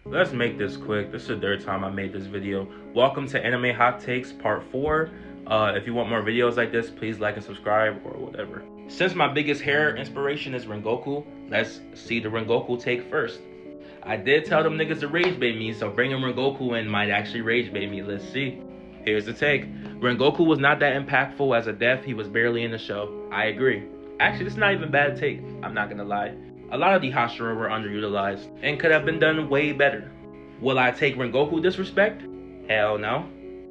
Let's make this quick. This is the third time I made this video. Welcome to Anime Hot Takes Part 4. If you want more videos like this, please like and subscribe or whatever. Since my biggest hair inspiration is Rengoku, let's see the Rengoku take first. I did tell them niggas to rage bait me, so bringing Rengoku in might actually rage bait me. Let's see. Here's the take. Rengoku was not that impactful as a death. He was barely in the show. I agree. Actually, this is not even a bad take. I'm not gonna lie. A lot of the Hashira were underutilized and could have been done way better. Will I take Rengoku disrespect? Hell no.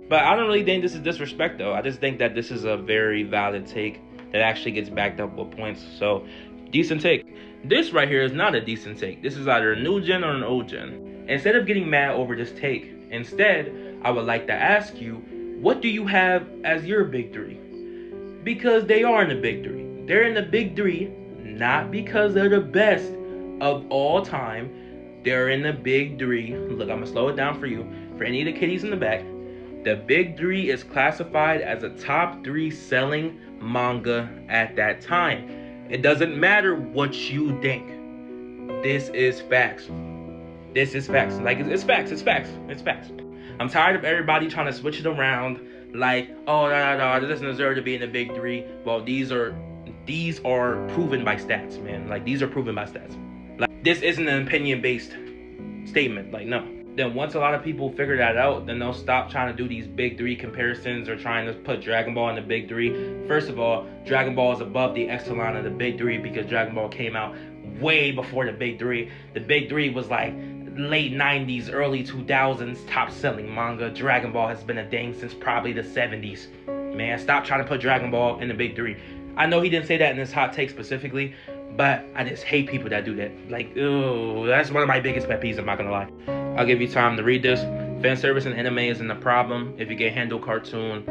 But I don't really think this is disrespect though. I just think that this is a very valid take that actually gets backed up with points. So, decent take. This right here is not a decent take. This is either a new gen or an old gen. Instead of getting mad over this take, instead, I would like to ask you, what do you have as your big three? Because they are in the big three. They're in the big three not because they're the best of all time. They're in the big three. Look, I'm gonna slow it down for you. For any of the kiddies in the back, the big three is classified as a top 3 selling manga at that time. It doesn't matter what you think. This is facts. This is facts. Like, it's facts. It's facts. It's facts. I'm tired of everybody trying to switch it around. Like, oh, no, this doesn't deserve to be in the big three. Well, these are proven by stats, man. Like, these are proven by stats. Like, this isn't an opinion-based statement. Like, no. Then once a lot of people figure that out, then they'll stop trying to do these big three comparisons or trying to put Dragon Ball in the big three. First of all, Dragon Ball is above the echelon of the big three because Dragon Ball came out way before the big three. The big three was like late 90s, early 2000s top selling manga. Dragon Ball has been a thing since probably the 70s. Man, stop trying to put Dragon Ball in the big three. I know he didn't say that in this hot take specifically, but I just hate people that do that. Like, ooh, that's one of my biggest pet peeves, I'm not gonna lie. I'll give you time to read this. Fan service in anime isn't a problem. If you can handle cartoon,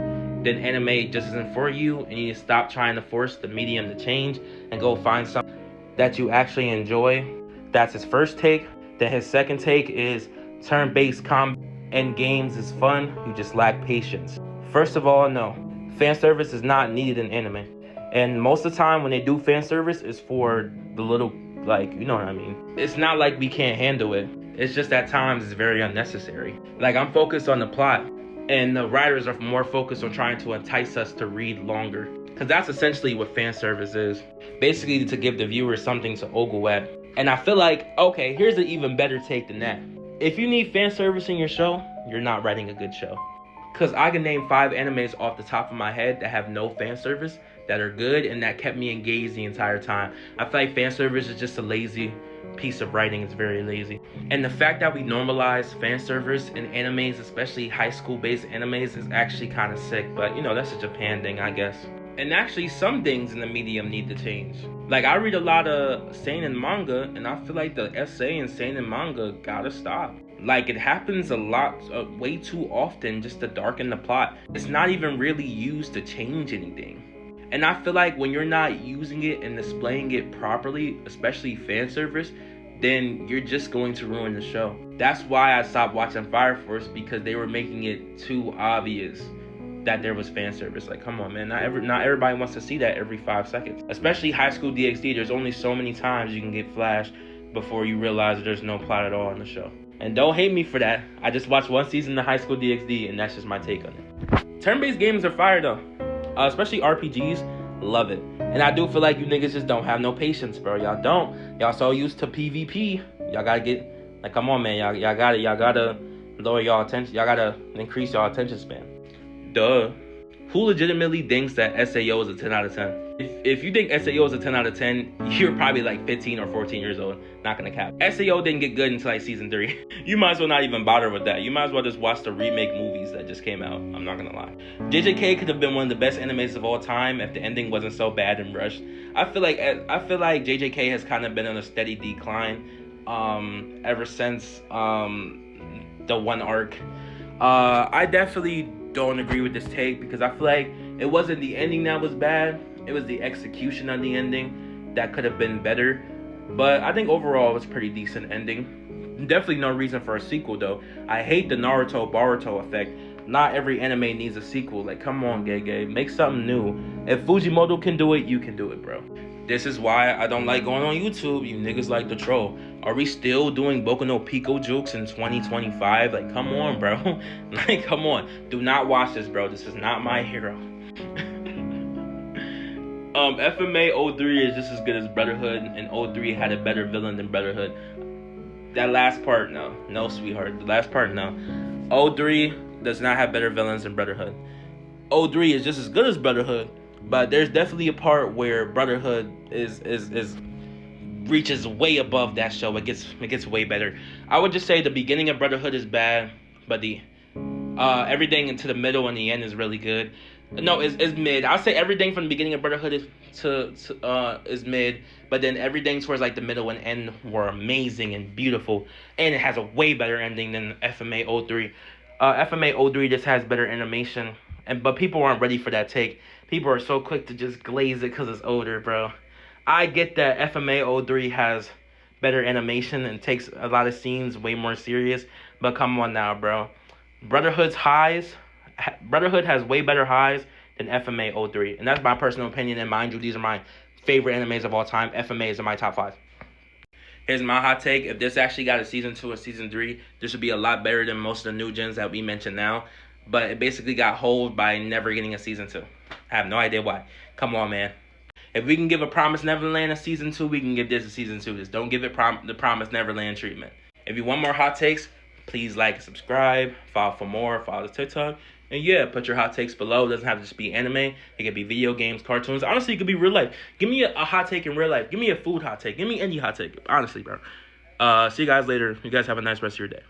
then anime just isn't for you, and you need to stop trying to force the medium to change and go find something that you actually enjoy. That's his first take. Then his second take is turn-based combat and games is fun, you just lack patience. First of all, no. Fan service is not needed in anime. And most of the time when they do fan service, it's for the little, like, you know what I mean? It's not like we can't handle it. It's just at times it's very unnecessary. Like, I'm focused on the plot, and the writers are more focused on trying to entice us to read longer. Because that's essentially what fan service is. Basically to give the viewer something to ogle at. And I feel like, okay, here's an even better take than that. If you need fan service in your show, you're not writing a good show. Because I can name 5 animes off the top of my head that have no fan service, that are good, and that kept me engaged the entire time. I feel like fan service is just a lazy piece of writing. It's very lazy. And the fact that we normalize fan service in animes, especially high school based animes, is actually kind of sick. But you know, that's a Japan thing, I guess. And actually some things in the medium need to change. Like, I read a lot of seinen manga, and I feel like the essay in seinen manga gotta stop. Like, it happens a lot, way too often, just to darken the plot. It's not even really used to change anything. And I feel like when you're not using it and displaying it properly, especially fan service, then you're just going to ruin the show. That's why I stopped watching Fire Force, because they were making it too obvious that there was fan service. Like, come on, man. Not everybody wants to see that every 5 seconds. Especially High School DxD. There's only so many times you can get flashed before you realize that there's no plot at all in the show. And don't hate me for that. I just watched 1 season of High School DxD, and that's just my take on it. Turn-based games are fire, though. Especially RPGs, love it. And I do feel like you niggas just don't have no patience, bro. Y'all don't. Y'all so used to PvP. Y'all gotta get, like, come on, man. Y'all gotta lower y'all attention. Y'all gotta increase y'all attention span. Duh. Who legitimately thinks that SAO is a 10 out of 10? If you think SAO is a 10 out of 10, you're probably like 15 or 14 years old. Not gonna cap. SAO didn't get good until like season 3. You might as well not even bother with that. You might as well just watch the remake movies that just came out. I'm not gonna lie. JJK could have been one of the best animes of all time if the ending wasn't so bad and rushed. I feel like JJK has kind of been on a steady decline ever since the one arc. I definitely don't agree with this take, because I feel like it wasn't the ending that was bad. It was the execution of the ending that could have been better. But I think overall it was a pretty decent ending. Definitely no reason for a sequel though. I hate the Naruto Boruto effect. not every anime needs a sequel. Like, come on, gay. Make something new. If Fujimoto can do it, you can do it, bro. This is why I don't like going on YouTube. You niggas like to troll. Are we still doing Boku no Pico jokes in 2025? Like, come on, bro. Like, come on. Do not watch this, bro. This is not my hero. FMA 03 is just as good as Brotherhood, and 03 had a better villain than Brotherhood. That last part, no, sweetheart. The last part, no. 03 does not have better villains than Brotherhood. 03 is just as good as Brotherhood, but there's definitely a part where Brotherhood is reaches way above that show. It gets way better. I would just say the beginning of Brotherhood is bad, but the everything into the middle and the end is really good. No, it's mid. I'll say everything from the beginning of Brotherhood is mid, but then everything towards like the middle and end were amazing and beautiful, and it has a way better ending than FMA 03. FMA 03 just has better animation, but people aren't ready for that take. People are so quick to just glaze it because it's older, bro. I get that FMA 03 has better animation and takes a lot of scenes way more serious, but come on now, bro. Brotherhood has way better highs than FMA 03. And that's my personal opinion. And mind you, these are my favorite animes of all time. FMA is in my top 5. Here's my hot take. If this actually got a season 2 or season 3, this would be a lot better than most of the new gens that we mentioned now. But it basically got hold by never getting a season 2. I have no idea why. Come on, man. If we can give a Promised Neverland a season 2, we can give this a season 2. Just don't give it the Promised Neverland treatment. If you want more hot takes, please like and subscribe. Follow for more. Follow the TikTok. And yeah, put your hot takes below. It doesn't have to just be anime. It could be video games, cartoons. Honestly, it could be real life. Give me a hot take in real life. Give me a food hot take. Give me any hot take. Honestly, bro. See you guys later. You guys have a nice rest of your day.